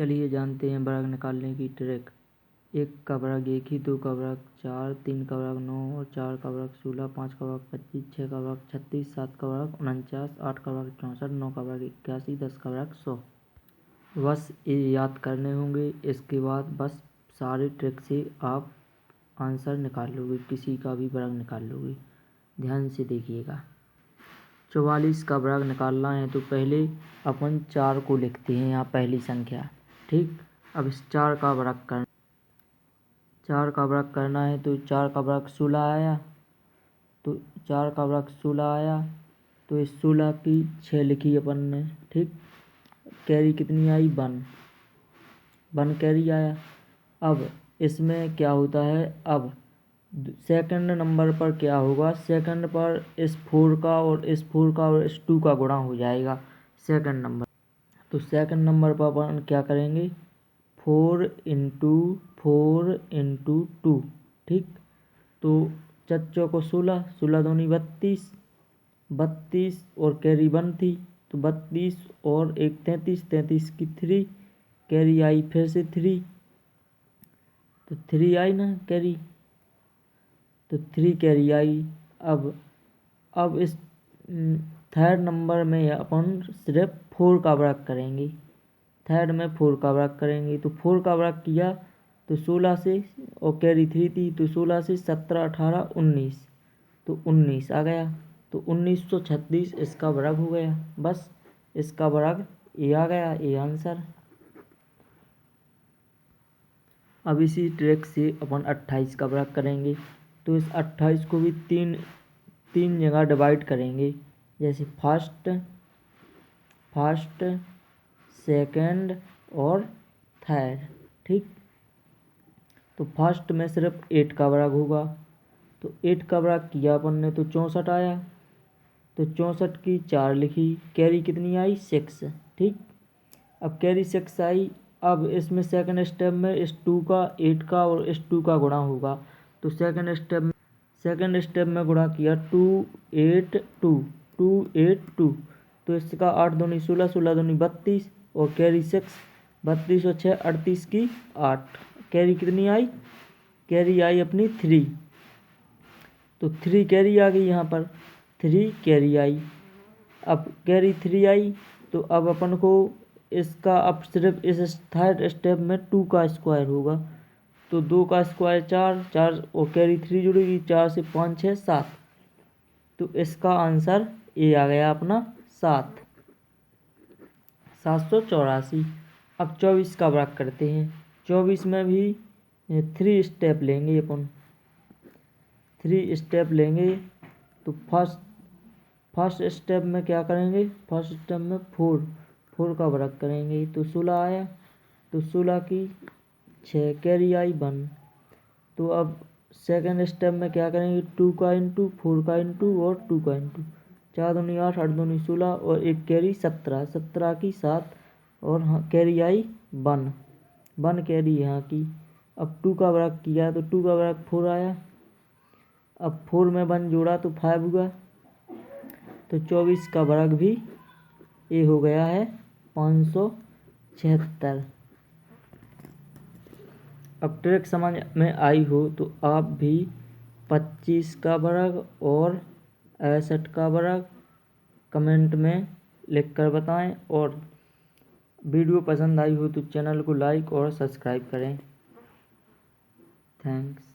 चलिए जानते हैं वर्ग निकालने की ट्रिक। 1 का वर्ग 1 ही, 2 का वर्ग 4, 3 का वर्ग 9 और 4 का वर्ग 16, 5 का वर्ग 25, 6 का वर्ग 36, 7 का वर्ग 49, 8 का वर्ग 64, 9 का वर्ग 81, 10 का वर्ग 100। बस ये याद करने होंगे। इसके बाद बस सारे ट्रिक से आप आंसर निकाल लोगे, किसी का भी वर्ग निकाल लोगे। ध्यान से देखिएगा। 44 का वर्ग निकालना है तो पहले अपन 4 को लिखते हैं यहाँ पहली संख्या। ठीक, अब इस 4 का वर्ग करना है तो 4 का वर्ग 16 आया। तो 4 का वर्ग 16 आया तो इस 16 की 6 लिखी अपन ने। ठीक, कैरी कितनी आई? 1 कैरी आया। अब इसमें क्या होता है, अब सेकंड नंबर पर क्या होगा, सेकंड पर इस 4 का और इस 4 का और इस 2 का गुणा हो जाएगा सेकंड नंबर। तो सेकंड नंबर पर अपन क्या करेंगे, 4 इंटू 4 इंटू 2। ठीक, तो चच्चों को 16, 16 दूनी 32, 32 और कैरी 1 थी तो 32 और 1 33, 33 की 3 कैरी आई, फिर से 3 तो 3 आई ना कैरी, तो 3 कैरी आई। अब इस थर्ड नंबर में अपन सिर्फ 4 का वर्ग करेंगे। थर्ड में 4 का वर्ग करेंगे तो 4 का वर्ग किया तो 16 से, और कैरी 3 थी तो 16 से 17, 18, 19 तो 19 आ गया। तो 1936 इसका वर्ग हो गया। बस इसका वर्ग ये आ गया, ये आंसर। अब इसी ट्रिक से अपन 28 का वर्ग करेंगे तो इस 28 को भी तीन जगह डिवाइड करेंगे, जैसे फर्स्ट, सेकंड और थर्ड। ठीक, तो फर्स्ट में सिर्फ 8 का वर्ग होगा तो 8 का वर्ग किया अपन ने तो 64 आया। तो 64 की 4 लिखी, कैरी कितनी आई? 6। ठीक, अब कैरी 6 आई। अब इसमें सेकंड स्टेप में इस 2 का, 8 का और इस 2 का गुणा होगा। तो सेकंड स्टेप में गुणा किया 2 8 2 2 8 2 तो इसका 8 दूनी 16, 16 दूनी 32 और कैरी 6, 32 और 6 38 की 8 कैरी कितनी आई? कैरी आई अपनी 3। तो 3 कैरी आ गई, यहाँ पर 3 कैरी आई। अब कैरी 3 आई तो अब अपन को इसका, अब सिर्फ इस थर्ड स्टेप में 2 का स्क्वायर होगा तो 2 का स्क्वायर 4, 4 और कैरी 3 जुड़ेगी, 4 से 5 6 7 तो इसका आंसर ये आ गया अपना 784। अब 24 का वर्ग करते हैं। 24 में भी 3 स्टेप लेंगे अपन। 3 स्टेप लेंगे तो फर्स्ट स्टेप में क्या करेंगे, फर्स्ट स्टेप में 4 का वर्ग करेंगे तो 16 आया। तो 16 की 6 कैरी आई 1। तो अब सेकंड स्टेप में क्या करेंगे, 2 का इंटू, 4 का इंटू और 2 का इंटू, 4 दूनी 8, 8 दूनी 16 और 1 कैरी 17, 17 की 7 और हाँ कैरी आई 1 कैरी यहाँ की। अब 2 का वर्ग किया तो 2 का वर्ग 4 आया। अब 4 में 1 जोड़ा तो 5 हुआ। तो 24 का वर्ग भी ये हो गया है 576। अब ट्रिक समझ में आई हो तो आप भी 25 का वर्ग और 61 का वर्ग कमेंट में लिखकर बताएं, और वीडियो पसंद आई हो तो चैनल को लाइक और सब्सक्राइब करें। थैंक्स।